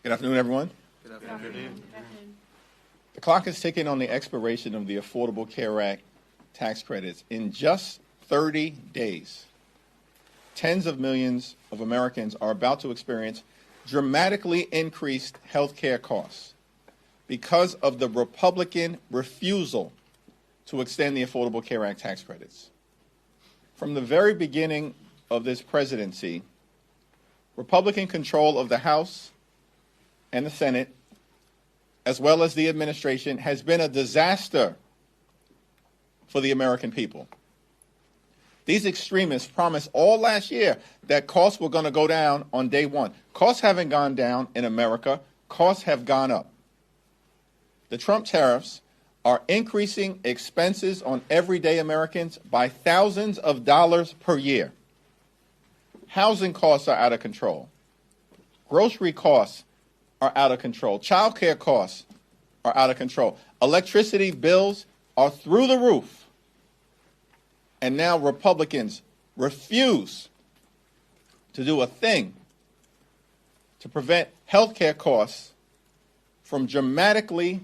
Good afternoon, everyone. Good afternoon. The clock is ticking on the expiration of the Affordable Care Act tax credits. In just 30 days, tens of millions of Americans are about to experience dramatically increased health care costs because of the Republican refusal to extend the Affordable Care Act tax credits. From the very beginning of this presidency, Republican control of the House and the Senate, as well as the administration, has been a disaster for the American people. These extremists promised all last year that costs were going to go down on day one. Costs haven't gone down in America. Costs have gone up. The Trump tariffs are increasing expenses on everyday Americans by thousands of dollars per year. Housing costs are out of control. Grocery costs are out of control. Child care costs are out of control. Electricity bills are through the roof. And now Republicans refuse to do a thing to prevent health care costs from dramatically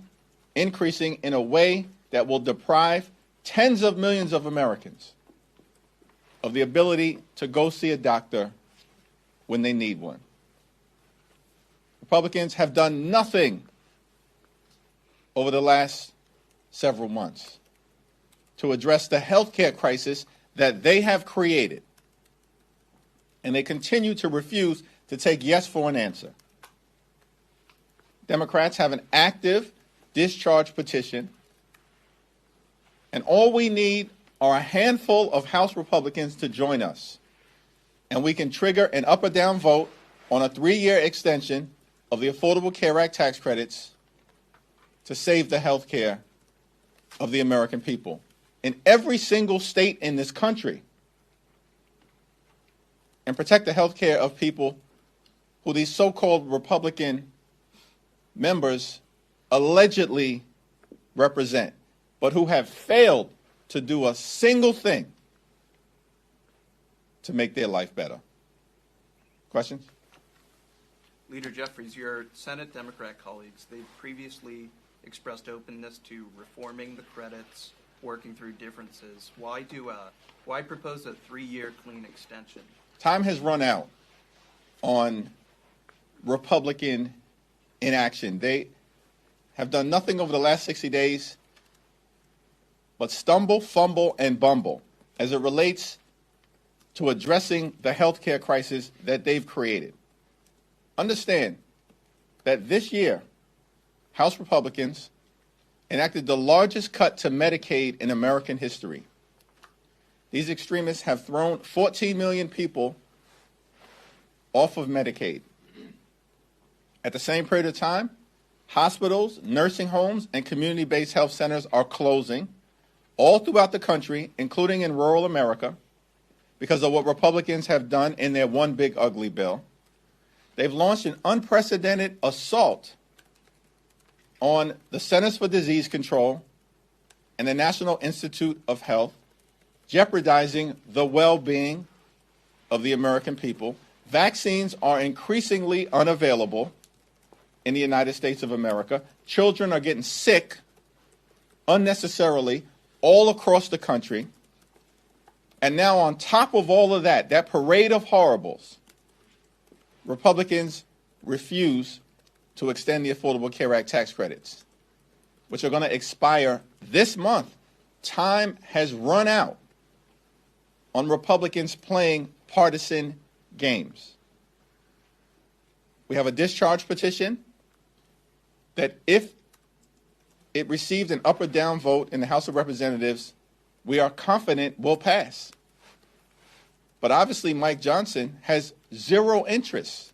increasing in a way that will deprive tens of millions of Americans of the ability to go see a doctor when they need one. Republicans have done nothing over the last several months to address the health care crisis that they have created, and they continue to refuse to take yes for an answer. Democrats have an active discharge petition, and all we need are a handful of House Republicans to join us, and we can trigger an up or down vote on a 3-year extension of the Affordable Care Act tax credits to save the health care of the American people. In every single state in this country, and protect the health care of people who these so-called Republican members allegedly represent, but who have failed to do a single thing to make their life better. Questions? Leader Jeffries, your Senate Democrat colleagues, they've previously expressed openness to reforming the credits, working through differences. Why propose a 3-year clean extension? Time has run out on Republican inaction. They have done nothing over the last 60 days but stumble, fumble, and bumble as it relates to addressing the health care crisis that they've created. Understand that this year, House Republicans enacted the largest cut to Medicaid in American history. These extremists have thrown 14 million people off of Medicaid. At the same period of time, hospitals, nursing homes, and community-based health centers are closing all throughout the country, including in rural America, because of what Republicans have done in their one big ugly bill. They've launched an unprecedented assault on the Centers for Disease Control and the National Institute of Health, jeopardizing the well-being of the American people. Vaccines are increasingly unavailable in the United States of America. Children are getting sick unnecessarily all across the country. And now on top of all of that, that parade of horribles, Republicans refuse to extend the Affordable Care Act tax credits, which are going to expire this month. Time has run out on Republicans playing partisan games. We have a discharge petition that, if it received an up or down vote in the House of Representatives, we are confident will pass. But obviously Mike Johnson has zero interest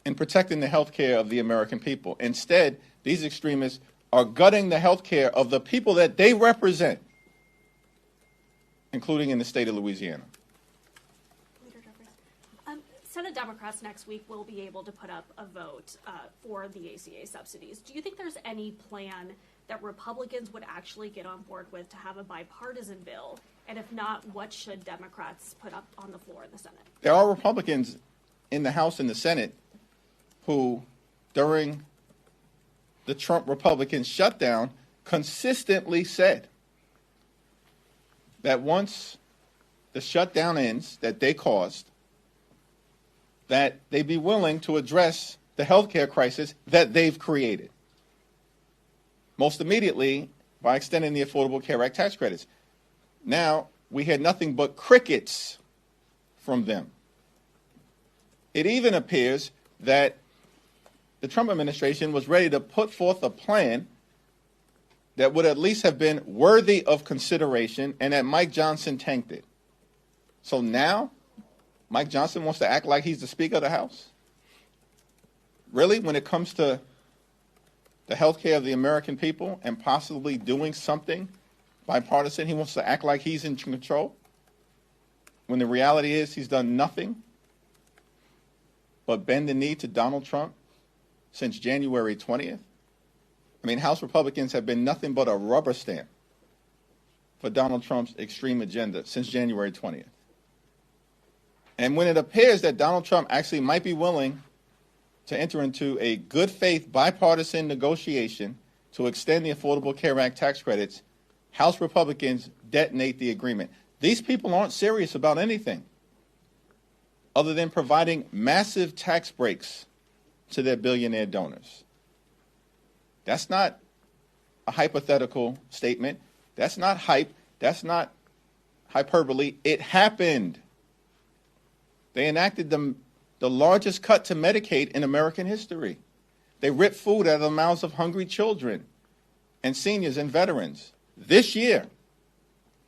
in protecting the health care of the American people. Instead, these extremists are gutting the health care of the people that they represent, including in the state of Louisiana. Leader Jeffries. Senate Democrats next week will be able to put up a vote for the ACA subsidies. Do you think there's any plan that Republicans would actually get on board with to have a bipartisan bill? And if not, what should Democrats put up on the floor in the Senate? There are Republicans in the House and the Senate who, during the Trump Republican shutdown, consistently said that once the shutdown ends that they caused, that they'd be willing to address the healthcare crisis that they've created. Most immediately by extending the Affordable Care Act tax credits. Now, we had nothing but crickets from them. It even appears that the Trump administration was ready to put forth a plan that would at least have been worthy of consideration, and that Mike Johnson tanked it. So now, Mike Johnson wants to act like he's the Speaker of the House? Really, when it comes to the health care of the American people and possibly doing something bipartisan, he wants to act like he's in control? When the reality is he's done nothing but bend the knee to Donald Trump since January 20th? I mean, House Republicans have been nothing but a rubber stamp for Donald Trump's extreme agenda since January 20th. And when it appears that Donald Trump actually might be willing to enter into a good faith bipartisan negotiation to extend the Affordable Care Act tax credits, House Republicans detonate the agreement. These people aren't serious about anything other than providing massive tax breaks to their billionaire donors. That's not a hypothetical statement. That's not hype. That's not hyperbole. It happened. They enacted the largest cut to Medicaid in American history. They ripped food out of the mouths of hungry children and seniors and veterans this year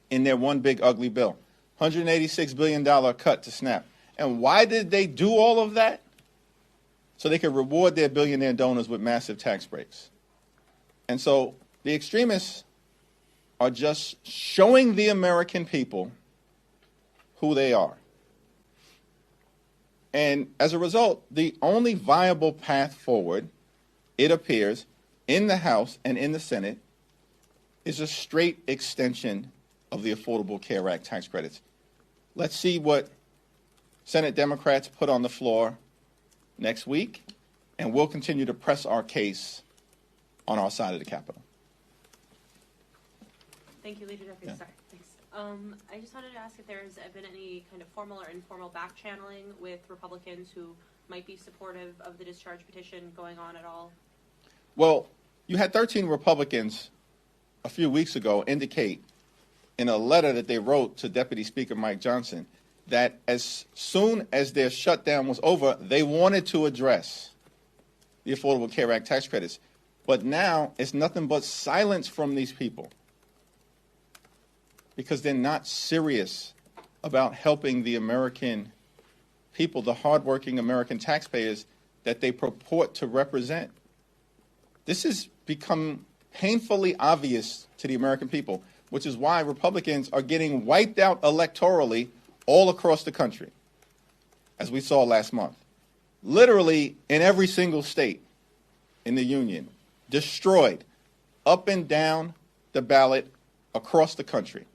in their one big ugly bill. $186 billion cut to SNAP. And why did they do all of that? So they could reward their billionaire donors with massive tax breaks. And so the extremists are just showing the American people who they are. And as a result, the only viable path forward, it appears, in the House and in the Senate, is a straight extension of the Affordable Care Act tax credits. Let's see what Senate Democrats put on the floor next week, and we'll continue to press our case on our side of the Capitol. Thank you, Leader Jeffries. Yeah. Sorry, thanks. I just wanted to ask if there's been any kind of formal or informal back channeling with Republicans who might be supportive of the discharge petition going on at all? Well, you had 13 Republicans a few weeks ago indicate in a letter that they wrote to Deputy Speaker Mike Johnson that as soon as their shutdown was over, they wanted to address the Affordable Care Act tax credits. But now it's nothing but silence from these people because they're not serious about helping the American people, the hardworking American taxpayers that they purport to represent. This has become painfully obvious to the American people, which is why Republicans are getting wiped out electorally all across the country, as we saw last month. Literally in every single state in the union, destroyed up and down the ballot across the country.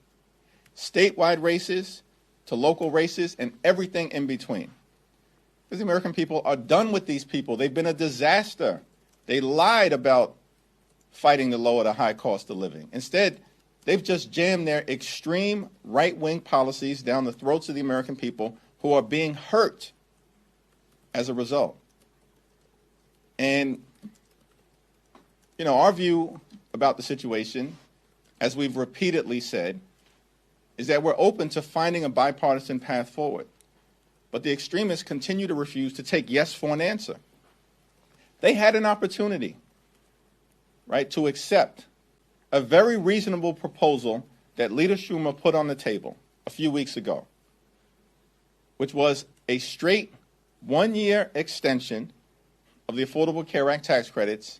Statewide races to local races and everything in between. Because the American people are done with these people. They've been a disaster. They lied about fighting to lower the high cost of living. Instead, they've just jammed their extreme right-wing policies down the throats of the American people who are being hurt as a result. And, you know, our view about the situation, as we've repeatedly said, is that we're open to finding a bipartisan path forward. But the extremists continue to refuse to take yes for an answer. They had an opportunity, right, to accept a very reasonable proposal that Leader Schumer put on the table a few weeks ago, which was a straight one-year extension of the Affordable Care Act tax credits,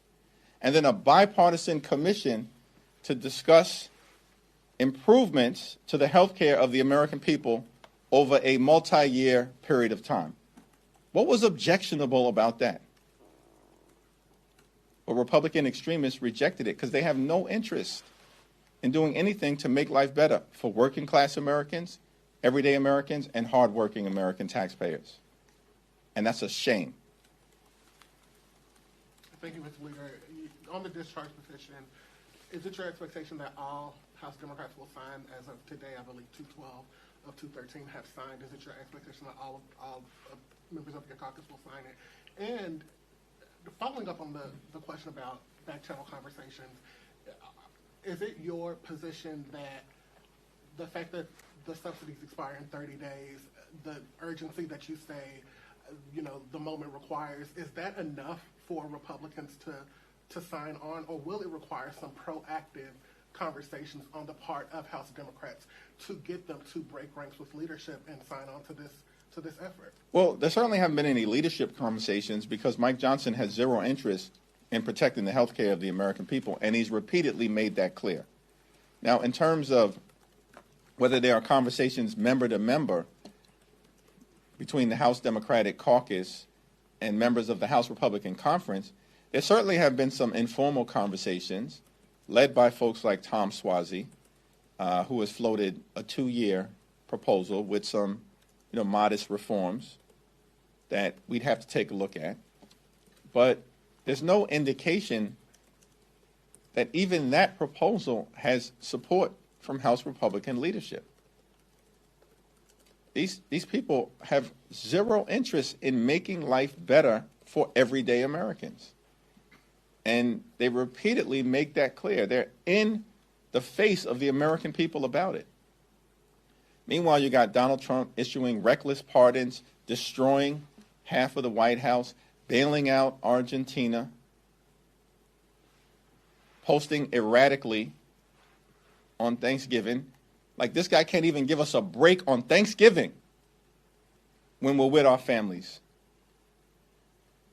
and then a bipartisan commission to discuss improvements to the health care of the American people over a multi-year period of time. What was objectionable about that? Well, Republican extremists rejected it because they have no interest in doing anything to make life better for working class Americans, everyday Americans, and hardworking American taxpayers. And that's a shame. Thank you, Mr. Leader. On the discharge petition, is it your expectation that all House Democrats will sign as of today? I believe 212 of 213 have signed. Is it your expectation that all members of your caucus will sign it? And following up on the question about back channel conversations, is it your position that the fact that the subsidies expire in 30 days, the urgency that you say, the moment requires, is that enough for Republicans to sign on, or will it require some proactive conversations on the part of House Democrats to get them to break ranks with leadership and sign on to this effort? Well, there certainly haven't been any leadership conversations because Mike Johnson has zero interest in protecting the health care of the American people, and he's repeatedly made that clear. Now, in terms of whether there are conversations member to member between the House Democratic Caucus and members of the House Republican Conference, there certainly have been some informal conversations led by folks like Tom Suozzi, who has floated a 2-year proposal with some modest reforms that we'd have to take a look at. But there's no indication that even that proposal has support from House Republican leadership. These people have zero interest in making life better for everyday Americans. And they repeatedly make that clear. They're in the face of the American people about it. Meanwhile, you got Donald Trump issuing reckless pardons, destroying half of the White House, bailing out Argentina, posting erratically on Thanksgiving. Like, this guy can't even give us a break on Thanksgiving when we're with our families.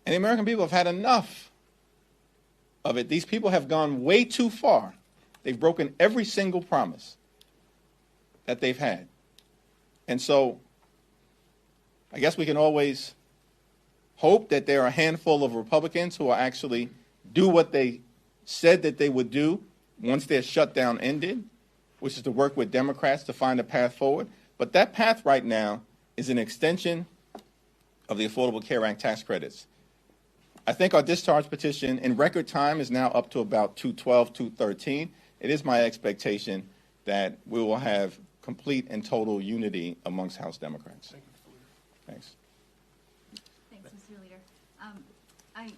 And the American people have had enough of it. These people have gone way too far. They've broken every single promise that they've had. And so I guess we can always hope that there are a handful of Republicans who will actually do what they said that they would do once their shutdown ended, which is to work with Democrats to find a path forward. But that path right now is an extension of the Affordable Care Act tax credits. I think our discharge petition in record time is now up to about 212, 213. It is my expectation that we will have complete and total unity amongst House Democrats. Thanks. Thanks, Mr. Leader.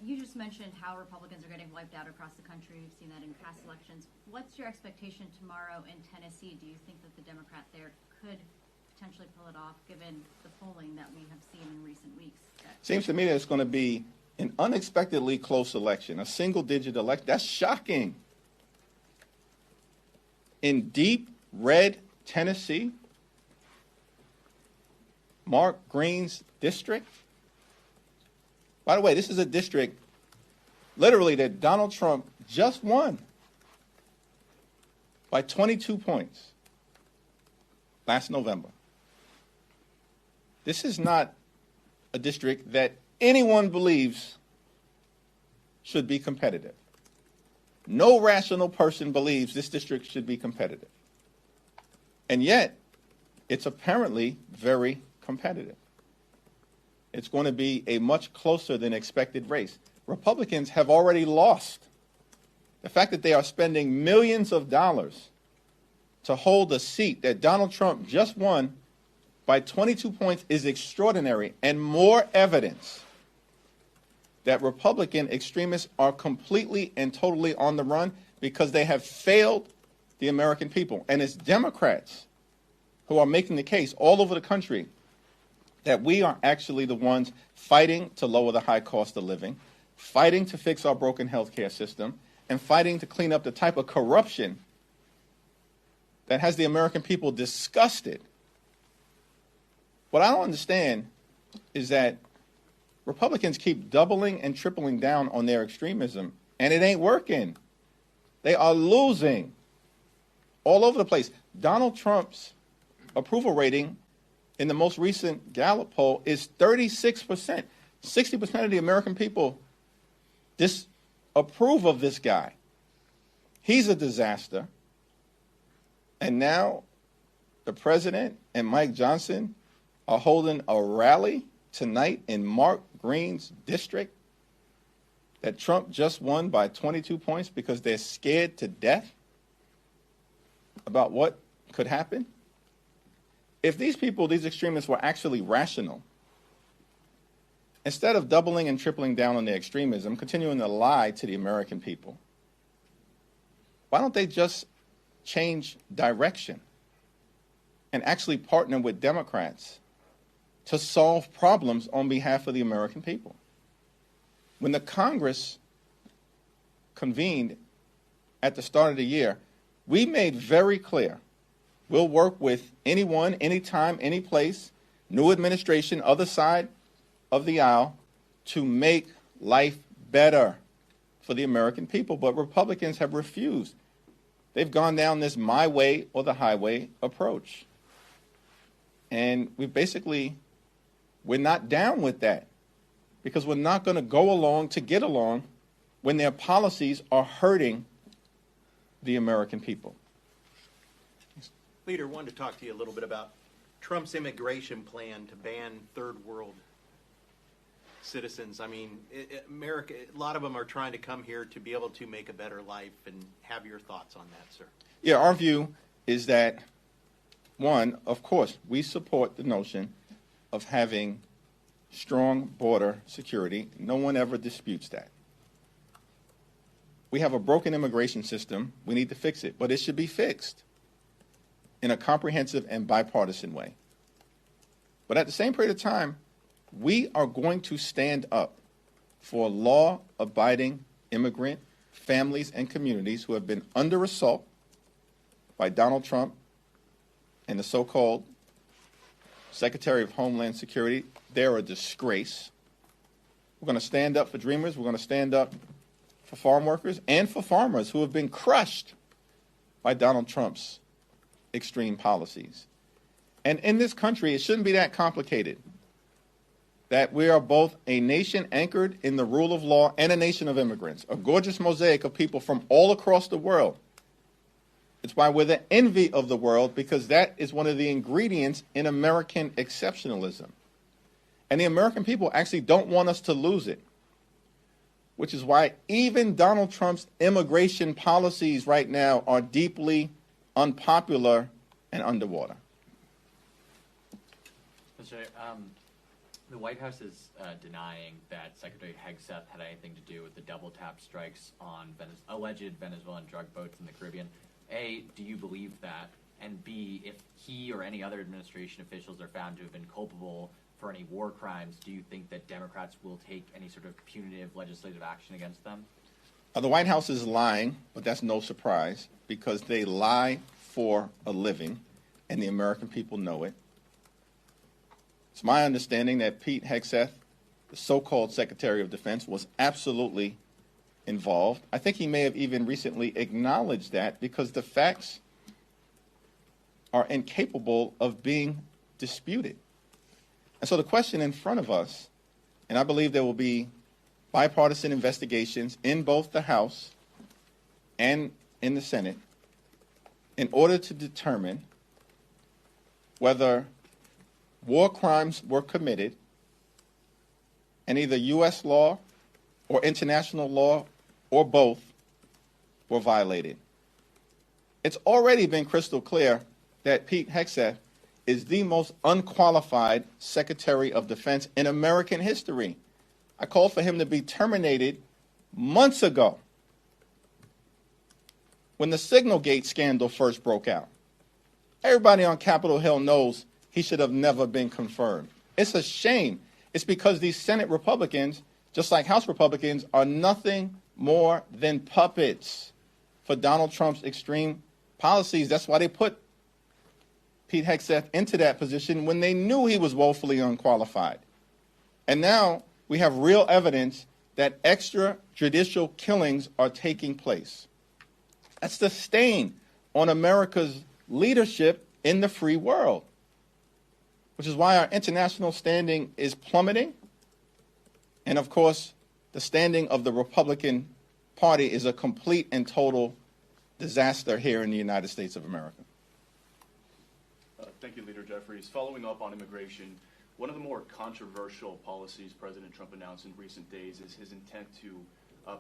You just mentioned how Republicans are getting wiped out across the country. We've seen that in past elections. What's your expectation tomorrow in Tennessee? Do you think that the Democrat there could potentially pull it off, given the polling that we have seen in recent weeks? Seems to me that it's going to be an unexpectedly close election, a single-digit election. That's shocking. In deep red Tennessee, Mark Green's district. By the way, this is a district literally that Donald Trump just won by 22 points last November. This is not a district that anyone believes should be competitive. No rational person believes this district should be competitive. And yet, it's apparently very competitive. It's going to be a much closer than expected race. Republicans have already lost. The fact that they are spending millions of dollars to hold a seat that Donald Trump just won by 22 points is extraordinary, and more evidence that Republican extremists are completely and totally on the run because they have failed the American people. And it's Democrats who are making the case all over the country that we are actually the ones fighting to lower the high cost of living, fighting to fix our broken health care system, and fighting to clean up the type of corruption that has the American people disgusted. What I don't understand is that Republicans keep doubling and tripling down on their extremism, and it ain't working. They are losing all over the place. Donald Trump's approval rating in the most recent Gallup poll is 36%. 60% of the American people disapprove of this guy. He's a disaster. And now the president and Mike Johnson are holding a rally tonight in Mark Green's district. that Trump just won by 22 points because they're scared to death about what could happen? If these people, these extremists, were actually rational, instead of doubling and tripling down on their extremism, continuing to lie to the American people, why don't they just change direction and actually partner with Democrats to solve problems on behalf of the American people? When the Congress convened at the start of the year, we made very clear we'll work with anyone, anytime, any place, new administration, other side of the aisle, to make life better for the American people. But Republicans have refused. They've gone down this my way or the highway approach. And we're not down with that, because we're not going to go along to get along when their policies are hurting the American people. Leader, wanted to talk to you a little bit about Trump's immigration plan to ban third world citizens. I mean, America, a lot of them are trying to come here to be able to make a better life, and have your thoughts on that, sir. Yeah, our view is that, one, of course, we support the notion of having strong border security. No one ever disputes that. We have a broken immigration system. We need to fix it, but it should be fixed in a comprehensive and bipartisan way. But at the same period of time, we are going to stand up for law-abiding immigrant families and communities who have been under assault by Donald Trump and the so-called Secretary of Homeland Security. They're a disgrace. We're going to stand up for dreamers. We're going to stand up for farm workers and for farmers who have been crushed by Donald Trump's extreme policies. And in this country, it shouldn't be that complicated, that we are both a nation anchored in the rule of law and a nation of immigrants, a gorgeous mosaic of people from all across the world. It's why we're the envy of the world, because that is one of the ingredients in American exceptionalism. And the American people actually don't want us to lose it, which is why even Donald Trump's immigration policies right now are deeply unpopular and underwater. Mr. The White House is denying that Secretary Hegseth had anything to do with the double tap strikes on alleged Venezuelan drug boats in the Caribbean. A, do you believe that? And B, if he or any other administration officials are found to have been culpable for any war crimes, do you think that Democrats will take any sort of punitive legislative action against them? The White House is lying, but that's no surprise, because they lie for a living, and the American people know it. It's my understanding that Pete Hegseth, the so-called Secretary of Defense, was absolutely involved. I think he may have even recently acknowledged that, because the facts are incapable of being disputed. And so the question in front of us, and I believe there will be bipartisan investigations in both the House and in the Senate, in order to determine whether war crimes were committed and either U.S. law or international law or both were violated. It's already been crystal clear that Pete Hegseth is the most unqualified Secretary of Defense in American history. I called for him to be terminated months ago, when the Signalgate scandal first broke out. Everybody on Capitol Hill knows he should have never been confirmed. It's a shame. It's because these Senate Republicans, just like House Republicans, are nothing more than puppets for Donald Trump's extreme policies. That's why they put Pete Hegseth into that position when they knew he was woefully unqualified. And now we have real evidence that extrajudicial killings are taking place. That's the stain on America's leadership in the free world, which is why our international standing is plummeting. And of course, the standing of the Republican Party is a complete and total disaster here in the United States of America. Thank you, Leader Jeffries. Following up on immigration, one of the more controversial policies President Trump announced in recent days is his intent to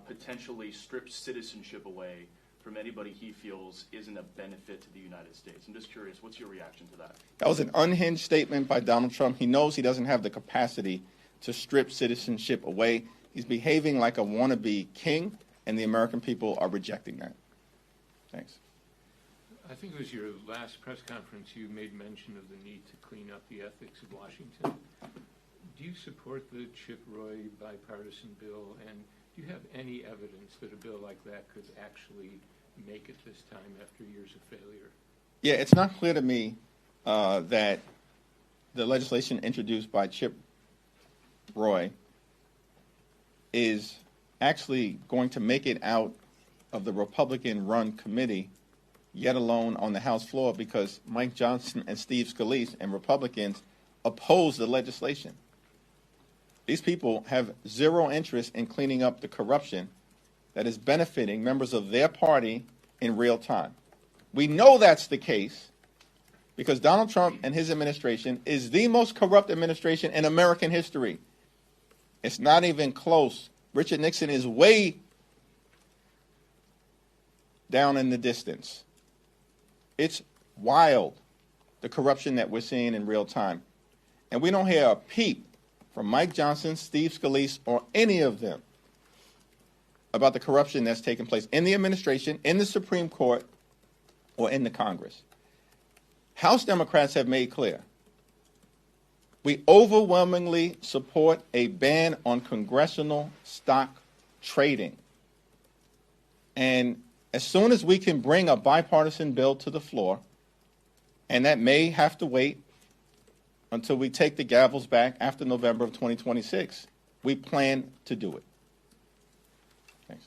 potentially strip citizenship away from anybody he feels isn't a benefit to the United States. I'm just curious, what's your reaction to that? That was an unhinged statement by Donald Trump. He knows he doesn't have the capacity to strip citizenship away. He's behaving like a wannabe king, and the American people are rejecting that. Thanks. I think it was your last press conference you made mention of the need to clean up the ethics of Washington. Do you support the Chip Roy bipartisan bill, and do you have any evidence that a bill like that could actually make it this time after years of failure? Yeah, it's not clear to me that the legislation introduced by Chip Roy is actually going to make it out of the Republican-run committee, yet alone on the House floor, because Mike Johnson and Steve Scalise and Republicans oppose the legislation. These people have zero interest in cleaning up the corruption that is benefiting members of their party in real time. We know that's the case because Donald Trump and his administration is the most corrupt administration in American history. It's not even close. Richard Nixon is way down in the distance. It's wild, the corruption that we're seeing in real time. And we don't hear a peep from Mike Johnson, Steve Scalise, or any of them about the corruption that's taking place in the administration, in the Supreme Court, or in the Congress. House Democrats have made clear we overwhelmingly support a ban on congressional stock trading. And as soon as we can bring a bipartisan bill to the floor, and that may have to wait until we take the gavels back after November of 2026, we plan to do it. Thanks.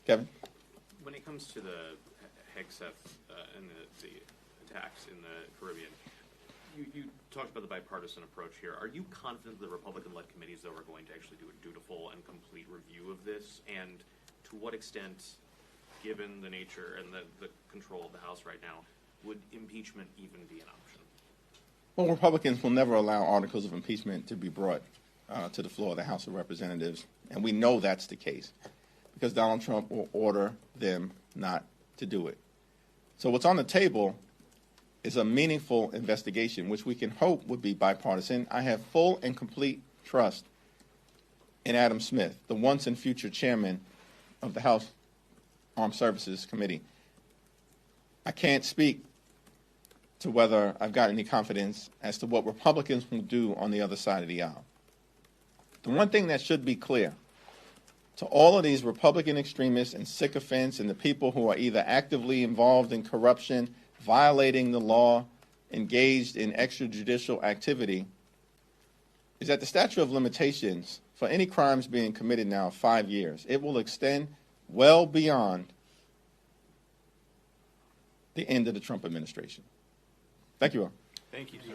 Kevin? When it comes to the HEGSEF and the attacks in the Caribbean, you talked about the bipartisan approach here. Are you confident that the Republican-led committees, though, are going to actually do a dutiful and complete review of this? And to what extent, given the nature and the control of the House right now, would impeachment even be an option? Well, Republicans will never allow articles of impeachment to be brought to the floor of the House of Representatives, and we know that's the case because Donald Trump will order them not to do it. So what's on the table is a meaningful investigation, which we can hope would be bipartisan. I have full and complete trust in Adam Smith, the once and future chairman of the House Armed Services Committee. I can't speak to whether I've got any confidence as to what Republicans will do on the other side of the aisle. The one thing that should be clear to all of these Republican extremists and sycophants and the people who are either actively involved in corruption, violating the law, engaged in extrajudicial activity, is that the statute of limitations for any crimes being committed now 5 years. It will extend well beyond the end of the Trump administration. Thank you all. Thank you, sir.